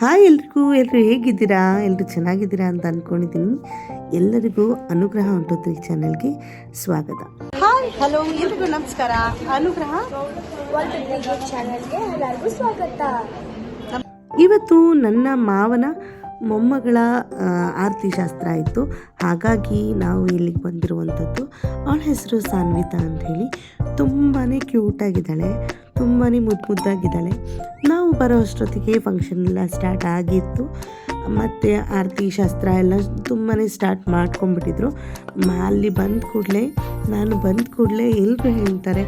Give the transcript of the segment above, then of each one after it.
Hi ಎಲ್ಲರೂ ಹೇಗಿದ್ದೀರಾ? ಎಲ್ಲರೂ ಚೆನ್ನಾಗಿದ್ದೀರಾ ಅಂತ ಅಂದ್ಕೊಂಡಿದ್ದೀನಿ. ಎಲ್ಲರಿಗೂ ಅನುಗ್ರಹ ಹೊಂಟೋತ್ರಿ ಚಾನೆಲ್ಗೆ ಸ್ವಾಗತ. ಹಾಯ್ ಹಲೋ ಎಲ್ರಿಗೂ ನಮಸ್ಕಾರ. ಅನುಗ್ರಹ ಚಾನೆಲ್ಗೆ ಎಲ್ಲರಿಗೂ ಸ್ವಾಗತ. ಇವತ್ತು ನನ್ನ ಮಾವನ ಮೊಮ್ಮಗಳ ಆರತಿ ಶಾಸ್ತ್ರ ಆಯಿತು. ಹಾಗಾಗಿ ನಾವು ಇಲ್ಲಿಗೆ ಬಂದಿರುವಂಥದ್ದು. ಅವಳ ಹೆಸರು ಸಾನ್ವಿತಾ ಅಂಥೇಳಿ. ತುಂಬಾ ಕ್ಯೂಟಾಗಿದ್ದಾಳೆ, ತುಂಬಾ ಮುದ್ದಾಗಿದ್ದಾಳೆ. ನಾವು ಬರೋ ಅಷ್ಟೊತ್ತಿಗೆ ಫಂಕ್ಷನ್ ಎಲ್ಲ ಸ್ಟಾರ್ಟ್ ಆಗಿತ್ತು. ಮತ್ತು ಆರತಿ ಶಾಸ್ತ್ರ ಎಲ್ಲ ತುಂಬಾ ಸ್ಟಾರ್ಟ್ ಮಾಡ್ಕೊಂಡ್ಬಿಟ್ಟಿದ್ರು. ಅಲ್ಲಿ ನಾನು ಬಂದ ಕೂಡಲೇ ಎಲ್ಲರೂ ಹೇಳ್ತಾರೆ,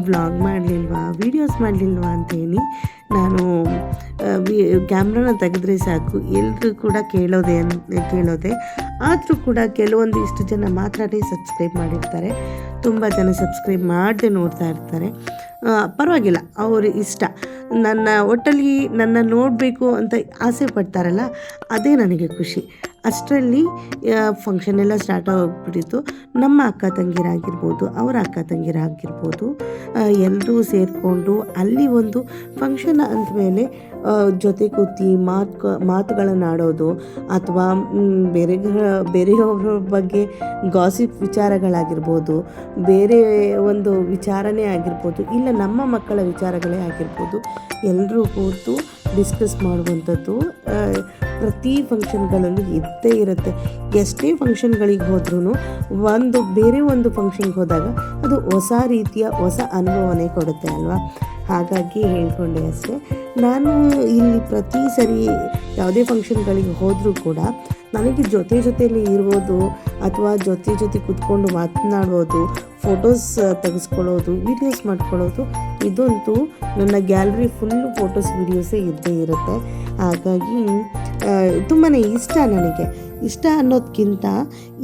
ವ್ಲಾಗ್ ಮಾಡಲಿಲ್ವಾ, ವೀಡಿಯೋಸ್ ಮಾಡಲಿಲ್ವಾ ಅಂತೇಳಿ. ನಾನು ಕ್ಯಾಮ್ರಾನ ತೆಗೆದ್ರೆ ಸಾಕು, ಎಲ್ಲರೂ ಕೂಡ ಕೇಳೋದೆ. ಆದರೂ ಕೂಡ ಕೆಲವೊಂದಿಷ್ಟು ಜನ ಮಾತ್ರನೇ ಸಬ್ಸ್ಕ್ರೈಬ್ ಮಾಡಿರ್ತಾರೆ. ತುಂಬ ಜನ ಸಬ್ಸ್ಕ್ರೈಬ್ ಮಾಡದೆ ನೋಡ್ತಾ ಇರ್ತಾರೆ. ಪರವಾಗಿಲ್ಲ, ಅವ್ರ ಇಷ್ಟ. ಒಟ್ಟಲ್ಲಿ ನನ್ನ ನೋಡಬೇಕು ಅಂತ ಆಸೆ ಪಡ್ತಾರಲ್ಲ, ಅದೇ ನನಗೆ ಖುಷಿ. ಅಷ್ಟರಲ್ಲಿ ಫಂಕ್ಷನ್ ಎಲ್ಲ ಸ್ಟಾರ್ಟ್ ಆಗೋಗ್ಬಿಟ್ಟಿತ್ತು. ನಮ್ಮ ಅಕ್ಕ ತಂಗಿರಾಗಿರ್ಬೋದು, ಅವರ ಅಕ್ಕ ತಂಗಿರಾಗಿರ್ಬೋದು, ಎಲ್ಲರೂ ಸೇರಿಕೊಂಡು ಅಲ್ಲಿ ಒಂದು ಫಂಕ್ಷನ್ ಅಂದಮೇಲೆ ಜೊತೆ ಕೂತಿ ಮಾತುಗಳನ್ನು ಆಡೋದು, ಅಥವಾ ಬೇರೆಯವ್ರ ಬಗ್ಗೆ ಗಾಸಿಪ್ ವಿಚಾರಗಳಾಗಿರ್ಬೋದು, ಬೇರೆ ಒಂದು ವಿಚಾರನೇ ಆಗಿರ್ಬೋದು, ಇಲ್ಲ ನಮ್ಮ ಮಕ್ಕಳ ವಿಚಾರಗಳೇ ಆಗಿರ್ಬೋದು, ಎಲ್ಲರೂ ಕೂತು ಡಿಸ್ಕಸ್ ಮಾಡುವಂಥದ್ದು ಪ್ರತಿ ಫಂಕ್ಷನ್ಗಳಲ್ಲೂ ಇದ್ದೇ ಇರುತ್ತೆ. ಎಷ್ಟೇ ಫಂಕ್ಷನ್ಗಳಿಗೆ ಹೋದ್ರೂ ಬೇರೆ ಒಂದು ಫಂಕ್ಷನ್ಗೆ ಹೋದಾಗ ಅದು ಹೊಸ ರೀತಿಯ ಹೊಸ ಅನುಭವನೇ ಕೊಡುತ್ತೆ ಅಲ್ವಾ. ಹಾಗಾಗಿ ಹೇಳ್ಕೊಂಡೆ ಅಷ್ಟೇ. ನಾನು ಇಲ್ಲಿ ಪ್ರತಿ ಸರಿ ಯಾವುದೇ ಫಂಕ್ಷನ್ಗಳಿಗೆ ಹೋದರೂ ಕೂಡ ನನಗೆ ಜೊತೆಯಲ್ಲಿ ಇರ್ಬೋದು, ಅಥವಾ ಜೊತೆ ಕೂತ್ಕೊಂಡು ಮಾತನಾಡ್ಬೋದು, ಫೋಟೋಸ್ ತೆಗೆಸ್ಕೊಳ್ಳೋದು, ವೀಡಿಯೋಸ್ ಮಾಡ್ಕೊಳ್ಳೋದು, ಇದಂತೂ ನನ್ನ ಗ್ಯಾಲರಿ ಫುಲ್ಲು ಫೋಟೋಸ್ ವೀಡಿಯೋಸೇ ಇದ್ದೇ ಇರುತ್ತೆ. ಹಾಗಾಗಿ ತುಂಬಾ ಇಷ್ಟ ಅನ್ನೋದಕ್ಕಿಂತ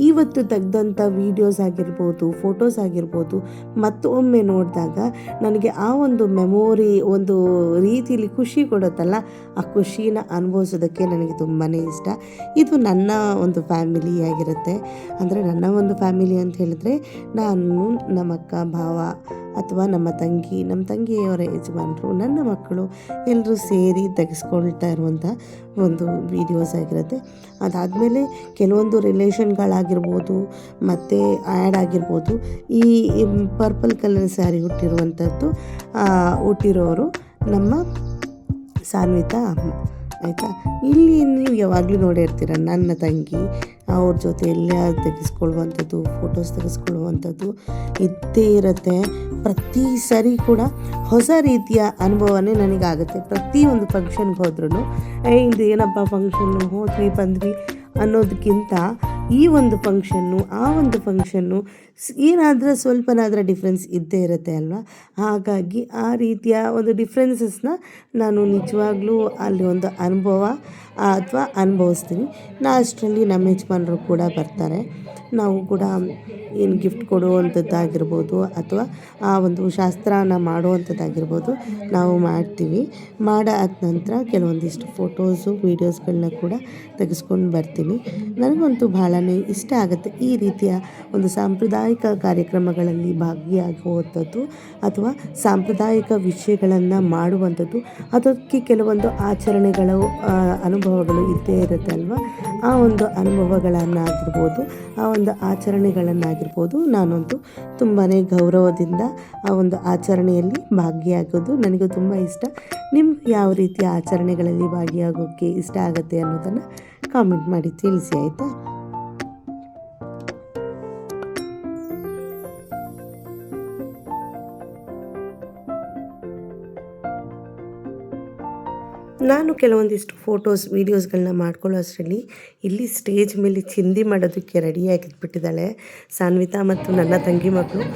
ಇವತ್ತು ತೆಗೆದಂಥ ವೀಡಿಯೋಸ್ ಆಗಿರ್ಬೋದು, ಫೋಟೋಸ್ ಆಗಿರ್ಬೋದು, ಮತ್ತೊಮ್ಮೆ ನೋಡಿದಾಗ ನನಗೆ ಆ ಒಂದು ಮೆಮೊರಿ ಒಂದು ರೀತಿಯಲ್ಲಿ ಖುಷಿ ಕೊಡುತ್ತಲ್ಲ, ಆ ಖುಷಿನ ಅನುಭವಿಸೋದಕ್ಕೆ ನನಗೆ ತುಂಬಾ ಇಷ್ಟ. ಇದು ನನ್ನ ಒಂದು ಫ್ಯಾಮಿಲಿ ಆಗಿರುತ್ತೆ. ಅಂದರೆ ನನ್ನ ಒಂದು ಫ್ಯಾಮಿಲಿ ಅಂತ ಹೇಳಿದ್ರೆ ನಾನು, ನಮ್ಮ ಅಕ್ಕ, ಭಾವ, ಅಥವಾ ನಮ್ಮ ತಂಗಿಯವರ ಯಜಮಾನರು, ನನ್ನ ಮಕ್ಕಳು ಎಲ್ಲರೂ ಸೇರಿ ತೆಗೆಸ್ಕೊಳ್ತಾ ಇರುವಂಥ ಒಂದು ವೀಡಿಯೋಸ್ ಆಗಿರುತ್ತೆ. ಅದಾದಮೇಲೆ ಕೆಲವೊಂದು ರಿಲೇಷನ್ಗಳಾಗಿರ್ಬೋದು, ಮತ್ತು ಆ್ಯಡ್ ಆಗಿರ್ಬೋದು. ಈ ಪರ್ಪಲ್ ಕಲರ್ ಸ್ಯಾರಿ ಹುಟ್ಟಿರೋರು ನಮ್ಮ ಸಾನ್ವಿತಾ ಅಮ್ಮ, ಆಯಿತಾ. ಇಲ್ಲಿ ನೀವು ಯಾವಾಗಲೂ ನೋಡಿರ್ತೀರ ನನ್ನ ತಂಗಿ ಅವ್ರ ಜೊತೆ ಎಲ್ಲ ತೆಗೆಸ್ಕೊಳ್ಳುವಂಥದ್ದು, ಫೋಟೋಸ್ ತೆಗೆಸ್ಕೊಳ್ಳುವಂಥದ್ದು ಇದ್ದೇ ಇರುತ್ತೆ. ಪ್ರತಿ ಸರಿ ಕೂಡ ಹೊಸ ರೀತಿಯ ಅನುಭವನೇ ನನಗಾಗುತ್ತೆ. ಪ್ರತಿಯೊಂದು ಫಂಕ್ಷನ್ಗೆ ಹೋದ್ರೂ ಇದು ಏನಪ್ಪ ಫಂಕ್ಷನ್ನು, ಹೋದ್ವಿ ಬಂದ್ವಿ ಅನ್ನೋದಕ್ಕಿಂತ ಈ ಒಂದು ಫಂಕ್ಷನ್ನು, ಆ ಒಂದು ಫಂಕ್ಷನ್ನು ಏನಾದರೂ ಸ್ವಲ್ಪನಾದರೂ ಡಿಫ್ರೆನ್ಸ್ ಇದ್ದೇ ಇರುತ್ತೆ ಅಲ್ವಾ. ಹಾಗಾಗಿ ಆ ರೀತಿಯ ಒಂದು ಡಿಫ್ರೆನ್ಸಸ್ನ ನಾನು ನಿಜವಾಗ್ಲೂ ಅಲ್ಲಿ ಒಂದು ಅನುಭವ ಅಥವಾ ಅನುಭವಿಸ್ತೀನಿ. ಅಷ್ಟರಲ್ಲಿ ನಮ್ಮ ಯಜಮಾನರು ಕೂಡ ಬರ್ತಾರೆ. ನಾವು ಕೂಡ ಏನು ಗಿಫ್ಟ್ ಕೊಡುವಂಥದ್ದಾಗಿರ್ಬೋದು, ಅಥವಾ ಆ ಒಂದು ಶಾಸ್ತ್ರನ ಮಾಡುವಂಥದ್ದಾಗಿರ್ಬೋದು, ನಾವು ಮಾಡ್ತೀವಿ. ಮಾಡಾದ ನಂತರ ಕೆಲವೊಂದಿಷ್ಟು ಫೋಟೋಸು, ವೀಡಿಯೋಸ್ಗಳನ್ನ ಕೂಡ ತೆಗೆಸ್ಕೊಂಡು ಬರ್ತೀನಿ. ನನಗಂತೂ ಭಾಳನೇ ಇಷ್ಟ ಆಗುತ್ತೆ ಈ ರೀತಿಯ ಒಂದು ಸಾಂಪ್ರದಾಯಿಕ ಕಾರ್ಯಕ್ರಮಗಳಲ್ಲಿ ಭಾಗಿಯಾಗುವಂಥದ್ದು, ಅಥವಾ ಸಾಂಪ್ರದಾಯಿಕ ವಿಷಯಗಳನ್ನು ಮಾಡುವಂಥದ್ದು. ಅದಕ್ಕೆ ಕೆಲವೊಂದು ಆಚರಣೆಗಳು, ಅನುಭವಗಳು ಇದ್ದೇ ಇರುತ್ತೆ ಅಲ್ವಾ. ಆ ಒಂದು ಅನುಭವಗಳನ್ನಾಗಿರ್ಬೋದು, ಆ ಒಂದು ಆಚರಣೆಗಳನ್ನಾಗಿರ್ಬೋದು, ನಾನಂತೂ ತುಂಬಾ ಗೌರವದಿಂದ ಆ ಒಂದು ಆಚರಣೆಯಲ್ಲಿ ಭಾಗಿಯಾಗೋದು ನನಗೂ ತುಂಬ ಇಷ್ಟ. ನಿಮ್ಗೆ ಯಾವ ರೀತಿಯ ಆಚರಣೆಗಳಲ್ಲಿ ಭಾಗಿಯಾಗೋಕ್ಕೆ ಇಷ್ಟ ಆಗುತ್ತೆ ಅನ್ನೋದನ್ನು ಕಾಮೆಂಟ್ ಮಾಡಿ ತಿಳಿಸಿ, ಆಯಿತಾ. ನಾನು ಕೆಲವೊಂದಿಷ್ಟು ಫೋಟೋಸ್, ವೀಡಿಯೋಸ್ಗಳನ್ನ ಮಾಡ್ಕೊಳ್ಳೋ ಅಷ್ಟರಲ್ಲಿ ಇಲ್ಲಿ ಸ್ಟೇಜ್ ಮೇಲೆ ಚಿಂದಿ ಮಾಡೋದಕ್ಕೆ ರೆಡಿಯಾಗಿದ್ಬಿಟ್ಟಿದ್ದಾಳೆ ಸಾನ್ವಿತಾ ಮತ್ತು ನನ್ನ ತಂಗಿ ಮಕ್ಕಳು.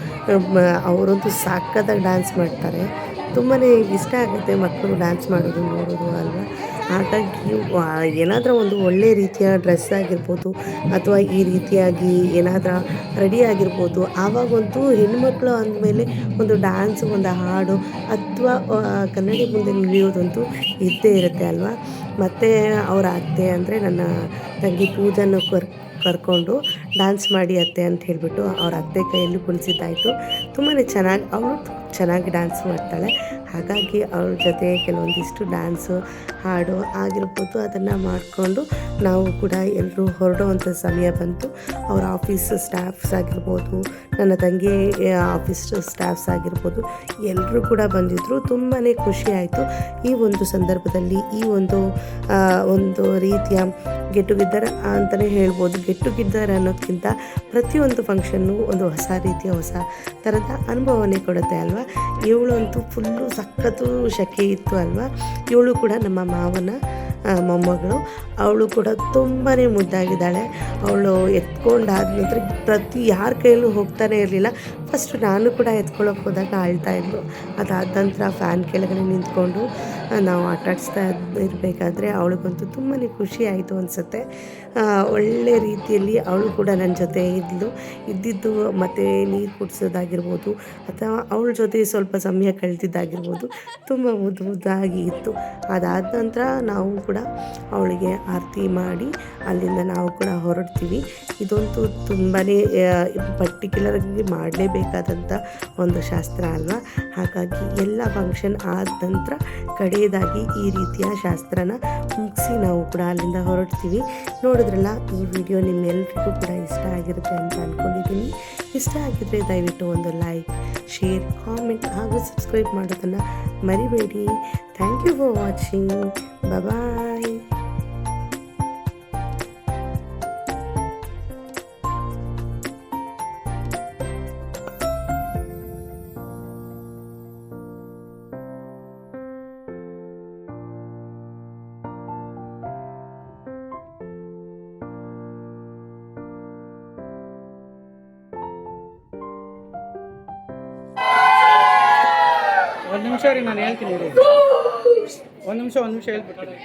ಅವರಂತೂ ಸಾಕಾದಾಗ ಡ್ಯಾನ್ಸ್ ಮಾಡ್ತಾರೆ. ತುಂಬಾ ಇಷ್ಟ ಆಗುತ್ತೆ ಮಕ್ಕಳು ಡ್ಯಾನ್ಸ್ ಮಾಡೋದು, ನೋಡೋದು ಅಲ್ವಾ. ಹಾಗಾಗಿ ಏನಾದರೂ ಒಂದು ಒಳ್ಳೆ ರೀತಿಯ ಡ್ರೆಸ್ ಆಗಿರ್ಬೋದು, ಅಥವಾ ಈ ರೀತಿಯಾಗಿ ಏನಾದರೂ ರೆಡಿ ಆಗಿರ್ಬೋದು, ಆವಾಗಂತೂ ಹೆಣ್ಮಕ್ಳು ಅಂದಮೇಲೆ ಒಂದು ಡ್ಯಾನ್ಸು, ಒಂದು ಹಾಡು, ಅಥವಾ ಕನ್ನಡಿ ಮುಂದೆ ನಿಲ್ಲಿಯೋದಂತೂ ಇದ್ದೇ ಇರುತ್ತೆ ಅಲ್ವಾ. ಮತ್ತು ಅವರ ಅತ್ತೆ ಅಂದರೆ ನನ್ನ ತಂಗಿ ಪೂಜನ್ನು ಕರ್ಕೊಂಡು ಡ್ಯಾನ್ಸ್ ಮಾಡಿ ಅತ್ತೆ ಅಂತ ಹೇಳಿಬಿಟ್ಟು ಅವ್ರ ಅತ್ತೆ ಕೈಯಲ್ಲೂ ಕುಣಿಸಿದ್ದಾಯಿತು. ತುಂಬಾ ಅವಳು ಚೆನ್ನಾಗಿ ಡ್ಯಾನ್ಸ್ ಮಾಡ್ತಾಳೆ. ಹಾಗಾಗಿ ಅವ್ರ ಜೊತೆ ಕೆಲವೊಂದಿಷ್ಟು ಡ್ಯಾನ್ಸು ಹಾಡು ಆಗಿರ್ಬೋದು ಅದನ್ನು ಮಾಡಿಕೊಂಡು ನಾವು ಕೂಡ ಎಲ್ಲರೂ ಹೊರಡುವಂಥ ಸಮಯ ಬಂತು. ಅವ್ರ ಆಫೀಸ್ ಸ್ಟಾಫ್ಸ್ ಆಗಿರ್ಬೋದು, ನನ್ನ ತಂಗಿ ಆಫೀಸ್ ಸ್ಟಾಫ್ಸ್ ಆಗಿರ್ಬೋದು, ಎಲ್ಲರೂ ಕೂಡ ಬಂದಿದ್ದರು. ತುಂಬಾ ಖುಷಿ ಆಯಿತು ಈ ಒಂದು ಸಂದರ್ಭದಲ್ಲಿ. ಈ ಒಂದು ರೀತಿಯ ಗೆಟ್ ಟುಗೆದರ್ ಅಂತಲೇ ಹೇಳ್ಬೋದು. ಗೆಟ್ ಟುಗೆದರ್ ಅನ್ನೋದಕ್ಕಿಂತ ಪ್ರತಿಯೊಂದು ಫಂಕ್ಷನ್ನು ಒಂದು ಹೊಸ ರೀತಿಯ ಹೊಸ ಥರದ ಅನುಭವನೇ ಕೊಡುತ್ತೆ ಅಲ್ವಾ. ಇವಳು ಅಂತೂ ಫುಲ್ಲು ಸಖತ್ತು ಶೆಕೆ ಇತ್ತು ಅಲ್ವಾ. ಇವಳು ಕೂಡ ನಮ್ಮ ಮಾವನ ಮೊಮ್ಮಗಳು. ಅವಳು ಕೂಡ ತುಂಬಾ ಮುದ್ದಾಗಿದ್ದಾಳೆ. ಅವಳು ಎತ್ಕೊಂಡಾದ ನಂತರ ಯಾರ ಕೈಯಲ್ಲೂ ಹೋಗ್ತಾನೆ ಇರಲಿಲ್ಲ. ಫಸ್ಟು ನಾನು ಕೂಡ ಎತ್ಕೊಳ್ಳೋಕೆ ಹೋದಾಗ ಅಳ್ತಾಯಿದ್ಲು. ಅದಾದ ನಂತರ ಫ್ಯಾನ್ ಕೆಳಗಡೆ ನಿಂತ್ಕೊಂಡು ನಾವು ಆಟಾಡಿಸ್ತಾ ಇರಬೇಕಾದ್ರೆ ಅವಳಿಗಂತೂ ತುಂಬಾ ಖುಷಿ ಆಯಿತು ಅನಿಸುತ್ತೆ. ಒಳ್ಳೆ ರೀತಿಯಲ್ಲಿ ಅವಳು ಕೂಡ ನನ್ನ ಜೊತೆ ಇದ್ದಿದ್ದು ಮತ್ತು ನೀರು ಕುಡಿಸೋದಾಗಿರ್ಬೋದು ಅಥವಾ ಅವಳ ಜೊತೆ ಸ್ವಲ್ಪ ಸಮಯ ಕಳೆದಿದ್ದಾಗಿರ್ಬೋದು ತುಂಬ ಮುದ್ದಾಗಿ ಇತ್ತು. ಅದಾದ ನಂತರ ನಾವು ಕೂಡ ಅವಳಿಗೆ ಆರತಿ ಮಾಡಿ ಅಲ್ಲಿಂದ ನಾವು ಕೂಡ ಹೊರಡ್ತೀವಿ. ಇದಂತೂ ತುಂಬಾ ಪರ್ಟಿಕ್ಯುಲರಾಗಿ ಮಾಡಲೇಬೇಕಾದಂಥ ಒಂದು ಶಾಸ್ತ್ರ ಅಲ್ವಾ. ಹಾಗಾಗಿ ಎಲ್ಲ ಫಂಕ್ಷನ್ ಆದ ನಂತರ ಕಡೆಯದಾಗಿ ಈ ರೀತಿಯ ಶಾಸ್ತ್ರನ ಮುಗಿಸಿ ನಾವು ಕೂಡ ಅಲ್ಲಿಂದ ಹೊರಡ್ತೀವಿ. ನೋಡಿದ್ರಲ್ಲ, ಈ ವಿಡಿಯೋ ನಿಮ್ಮೆಲ್ಲರಿಗೂ ಕೂಡ ಇಷ್ಟ ಆಗಿರುತ್ತೆ ಅಂತ ಅಂದ್ಕೊಂಡಿದ್ದೀನಿ. ಇಷ್ಟ ಆಗಿದ್ದರೆ ದಯವಿಟ್ಟು ಒಂದು ಲೈಕ್, ಶೇರ್, ಕಾಮೆಂಟ್ ಹಾಗೂ ಸಬ್ಸ್ಕ್ರೈಬ್ ಮಾಡೋದನ್ನು ಮರಿಬೇಡಿ. Thank you for watching. Bye. ಒಂದು ನಿಮಿಷ ರೀ, ನಾನು ಹೇಳ್ತೀನಿ. ಒಂದು ನಿಮಿಷ ಹೇಳ್ಬಿಡ್ತೀನಿ.